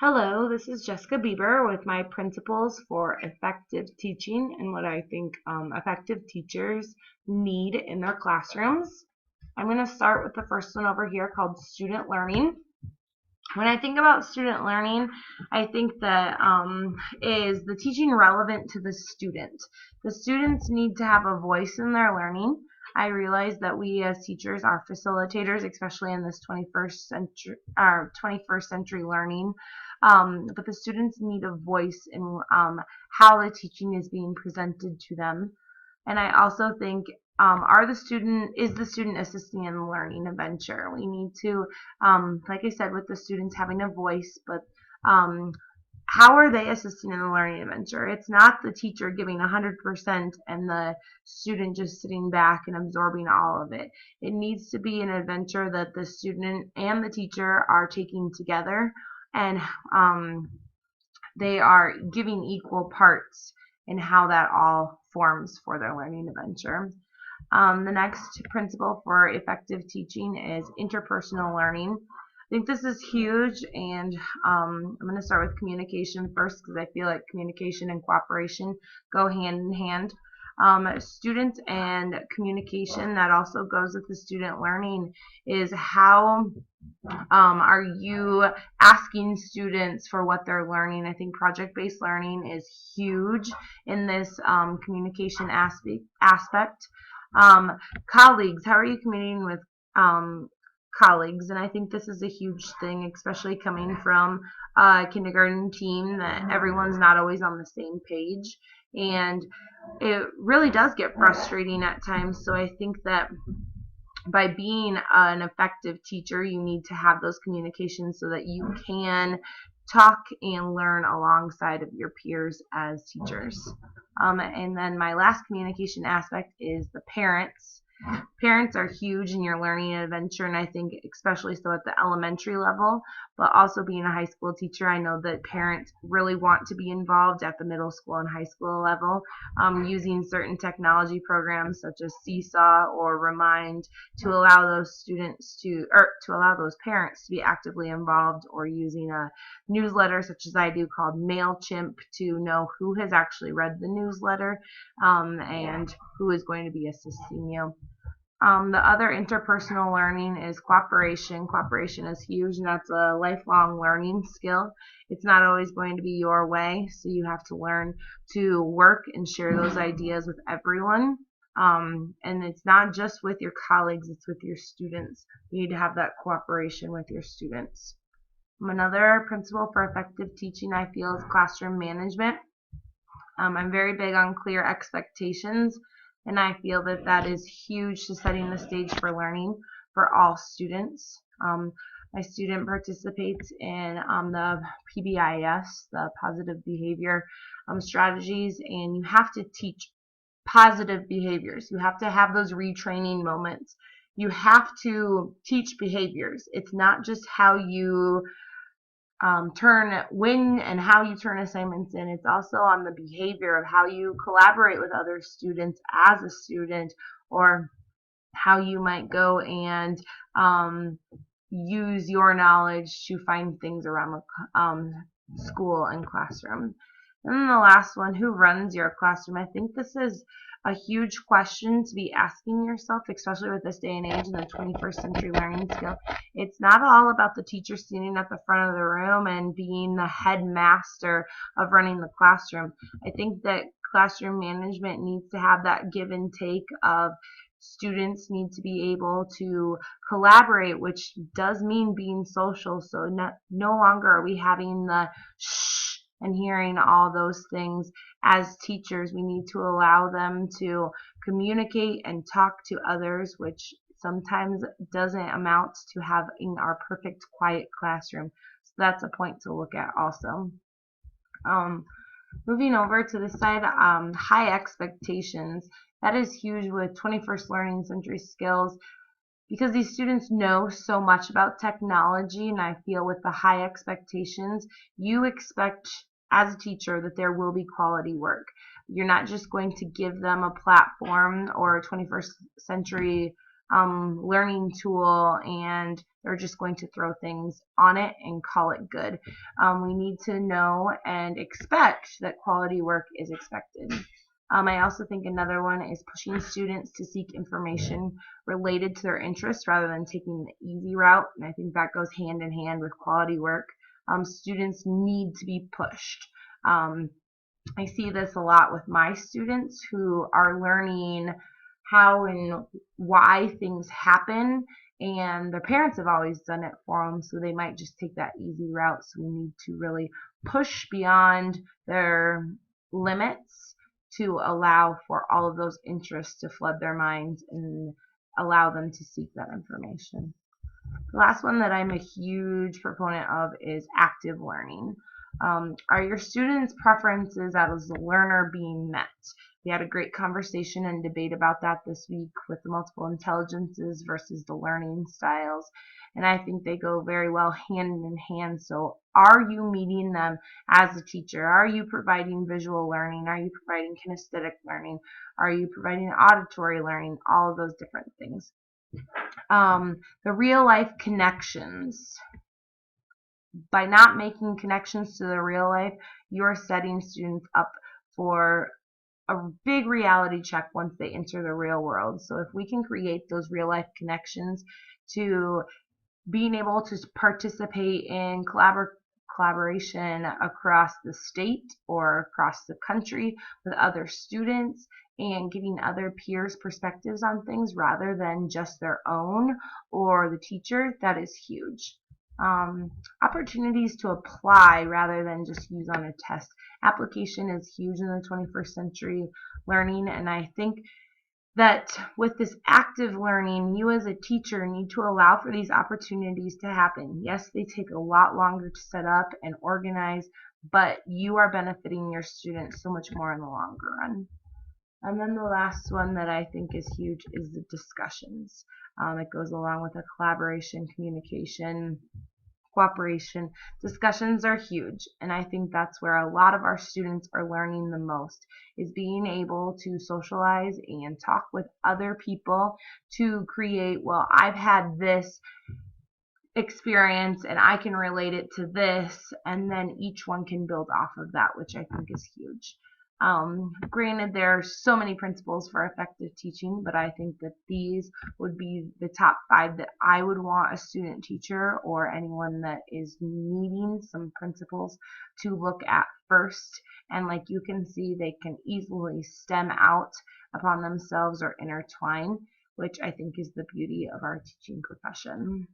Hello, this is Jessica Bieber with my principles for effective teaching and what I think effective teachers need in their classrooms. I'm going to start with the first one over here called student learning. When I think about student learning, I think that is the teaching relevant to the student? The students need to have a voice in their learning. I realize that we as teachers are facilitators, especially in this 21st century learning. But the students need a voice in how the teaching is being presented to them. And I also think is the student assisting in the learning adventure? We need to, like I said, with the students having a voice, but um, how are they assisting in the learning adventure? It's not the teacher giving 100% and the student just sitting back and absorbing all of it. It needs to be an adventure that the student and the teacher are taking together, and they are giving equal parts in how that all forms for their learning adventure. The next principle for effective teaching is interpersonal learning. I think this is huge, and I'm going to start with communication first because I feel like communication and cooperation go hand in hand. Student and communication, that also goes with the student learning, is how are you asking students for what they're learning? I think project-based learning is huge in this communication aspect. Colleagues, how are you communicating with colleagues? And I think this is a huge thing, especially coming from a kindergarten team, that everyone's not always on the same page. And it really does get frustrating at times. So I think that by being an effective teacher, you need to have those communications so that you can talk and learn alongside of your peers as teachers. And then my last communication aspect is the parents. Parents are huge in your learning adventure, and I think especially so at the elementary level, but also being a high school teacher, I know that parents really want to be involved at the middle school and high school level, using certain technology programs such as Seesaw or Remind to allow those parents to be actively involved, or using a newsletter such as I do called MailChimp to know who has actually read the newsletter and who is going to be assisting you. The other interpersonal learning is cooperation. Cooperation is huge, and that's a lifelong learning skill. It's not always going to be your way, so you have to learn to work and share those ideas with everyone. And it's not just with your colleagues, it's with your students. You need to have that cooperation with your students. Another principle for effective teaching, I feel, is classroom management. I'm very big on clear expectations, and I feel that that is huge to setting the stage for learning for all students. My student participates in the PBIS, the positive behavior strategies, and you have to teach positive behaviors. You have to have those retraining moments. You have to teach behaviors. It's not just how you when and how you turn assignments in. It's also on the behavior of how you collaborate with other students as a student, or how you might go and use your knowledge to find things around the school and classroom. And then the last one, who runs your classroom? I think this is a huge question to be asking yourself, especially with this day and age and the 21st century learning skill. It's not all about the teacher standing at the front of the room and being the headmaster of running the classroom. I think that classroom management needs to have that give and take of students need to be able to collaborate, which does mean being social. So no longer are we having the shh and hearing all those things. As teachers, we need to allow them to communicate and talk to others, which sometimes doesn't amount to having our perfect quiet classroom. So that's a point to look at also. Moving over to this side, high expectations. That is huge with 21st learning century skills, because these students know so much about technology, and I feel with the high expectations, you expect as a teacher that there will be quality work. You're not just going to give them a platform or a 21st century learning tool and they're just going to throw things on it and call it good. We need to know and expect that quality work is expected. I also think another one is pushing students to seek information related to their interests rather than taking the easy route. And I think that goes hand in hand with quality work. Students need to be pushed. I see this a lot with my students who are learning how and why things happen, and their parents have always done it for them, so they might just take that easy route. So we need to really push beyond their limits to allow for all of those interests to flood their minds and allow them to seek that information. The last one that I'm a huge proponent of is active learning. Are your students' preferences as a learner being met? We had a great conversation and debate about that this week with the multiple intelligences versus the learning styles. And I think they go very well hand in hand. So are you meeting them as a teacher? Are you providing visual learning? Are you providing kinesthetic learning? Are you providing auditory learning? All of those different things. The real life connections. By not making connections to the real life, you're setting students up for a big reality check once they enter the real world. So if we can create those real life connections to being able to participate in collaboration across the state or across the country with other students and getting other peers' perspectives on things rather than just their own or the teacher, that is huge. Opportunities to apply rather than just use on a test. Application is huge in the 21st century learning, and I think that with this active learning, you as a teacher need to allow for these opportunities to happen. Yes, they take a lot longer to set up and organize, but you are benefiting your students so much more in the longer run. And then the last one that I think is huge is the discussions. It goes along with the collaboration, communication, cooperation. Discussions are huge, and I think that's where a lot of our students are learning the most, is being able to socialize and talk with other people to create, well, I've had this experience and I can relate it to this, and then each one can build off of that, which I think is huge. Granted, there are so many principles for effective teaching, but I think that these would be the top 5 that I would want a student teacher or anyone that is needing some principles to look at first. And like you can see, they can easily stem out upon themselves or intertwine, which I think is the beauty of our teaching profession.